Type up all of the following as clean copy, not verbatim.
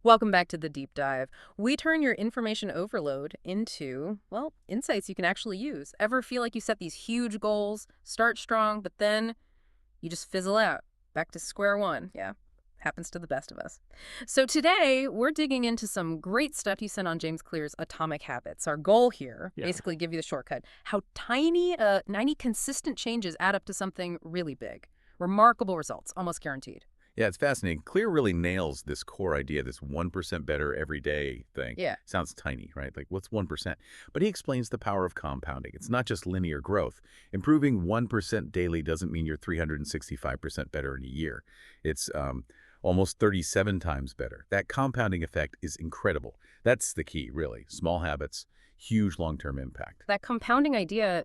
Welcome back to the deep dive. We turn your information overload into, well, insights you can actually use. Ever feel like you set these huge goals, start strong, but then you just fizzle out, back to square one? Yeah, happens to the best of us. So today, we're digging into some great stuff you sent on James Clear's Atomic Habits. Our goal here, Yeah. basically give you the shortcut, how tiny consistent changes add up to something really big. Remarkable results, almost guaranteed. Yeah, it's fascinating. Clear really nails this core idea, this 1% better every day thing. Yeah. Sounds tiny, right? Like, what's 1%? But he explains the power of compounding. It's not just linear growth. Improving 1% daily doesn't mean you're 365% better in a year. It's almost 37 times better. That compounding effect is incredible. That's the key, really. Small habits, huge long-term impact. That compounding idea,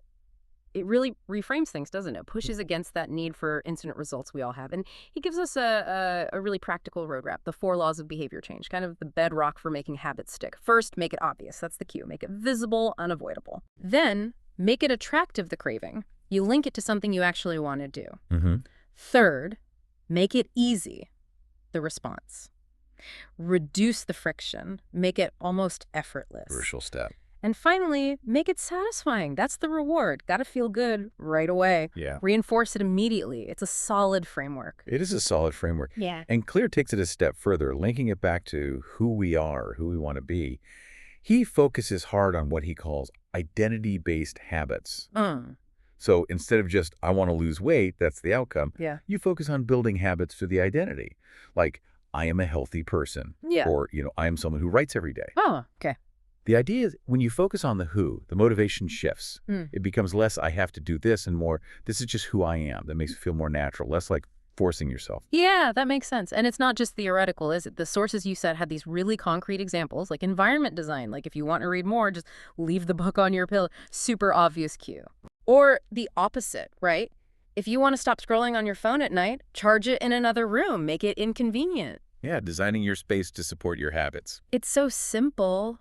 it really reframes things, doesn't it? Pushes against that need for instant results we all have. And he gives us a really practical roadmap, the four laws of behavior change, kind of the bedrock for making habits stick. First, make it obvious. That's the cue. Make it visible, unavoidable. Then, make it attractive, the craving. You link it to something you actually want to do. Mm-hmm. Third, make it easy, the response. Reduce the friction. Make it almost effortless. Crucial step. And finally, make it satisfying. That's the reward. Got to feel good right away. Yeah. Reinforce it immediately. It's a solid framework. It is a solid framework. Yeah. And Clear takes it a step further, linking it back to who we are, who we want to be. He focuses hard on what he calls identity-based habits. So instead of just, I want to lose weight, that's the outcome, Yeah. you focus on building habits through the identity. Like, I am a healthy person. Yeah. Or, I am someone who writes every day. Oh, okay. The idea is when you focus on the who, the motivation shifts. Mm. It becomes less, I have to do this, and more, this is just who I am. That makes it feel more natural, less like forcing yourself. Yeah, that makes sense. And it's not just theoretical, is it? The sources you said had these really concrete examples, like environment design. Like if you want to read more, just leave the book on your pillow. Super obvious cue. Or the opposite, right? If you want to stop scrolling on your phone at night, charge it in another room. Make it inconvenient. Yeah, designing your space to support your habits. It's so simple.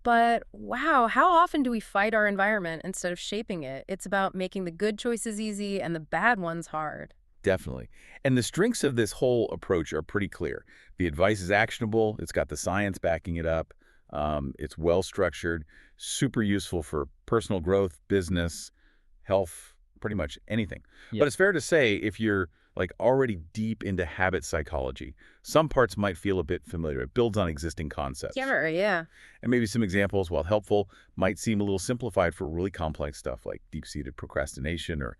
But wow, how often do we fight our environment instead of shaping it? It's about making the good choices easy and the bad ones hard. Definitely. And the strengths of this whole approach are pretty clear. The advice is actionable. It's got the science backing it up. It's well-structured, super useful for personal growth, business, health, pretty much anything. Yep. But it's fair to say if you're like already deep into habit psychology, some parts might feel a bit familiar. It builds on existing concepts. Yeah. And maybe some examples, while helpful, might seem a little simplified for really complex stuff like deep-seated procrastination or,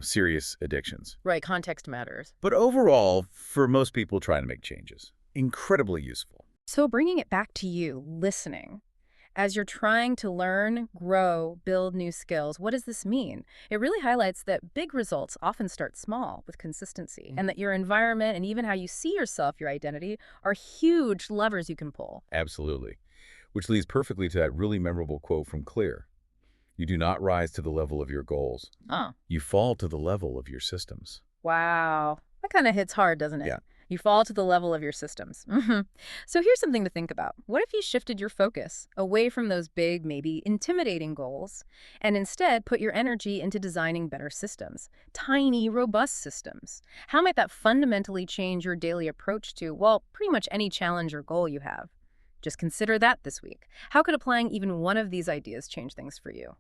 serious addictions. Right, context matters. But overall, for most people trying to make changes, incredibly useful. So bringing it back to you, listening. As you're trying to learn, grow, build new skills, what does this mean? It really highlights that big results often start small with consistency, and that your environment and even how you see yourself, your identity, are huge levers you can pull. Absolutely. Which leads perfectly to that really memorable quote from Clear. You do not rise to the level of your goals. Oh, You fall to the level of your systems. wow. That kind of hits hard, doesn't it? Yeah. You fall to the level of your systems. So here's something to think about. What if you shifted your focus away from those big, maybe intimidating goals, and instead put your energy into designing better systems, tiny, robust systems? How might that fundamentally change your daily approach to, well, pretty much any challenge or goal you have? Just consider that this week. How could applying even one of these ideas change things for you?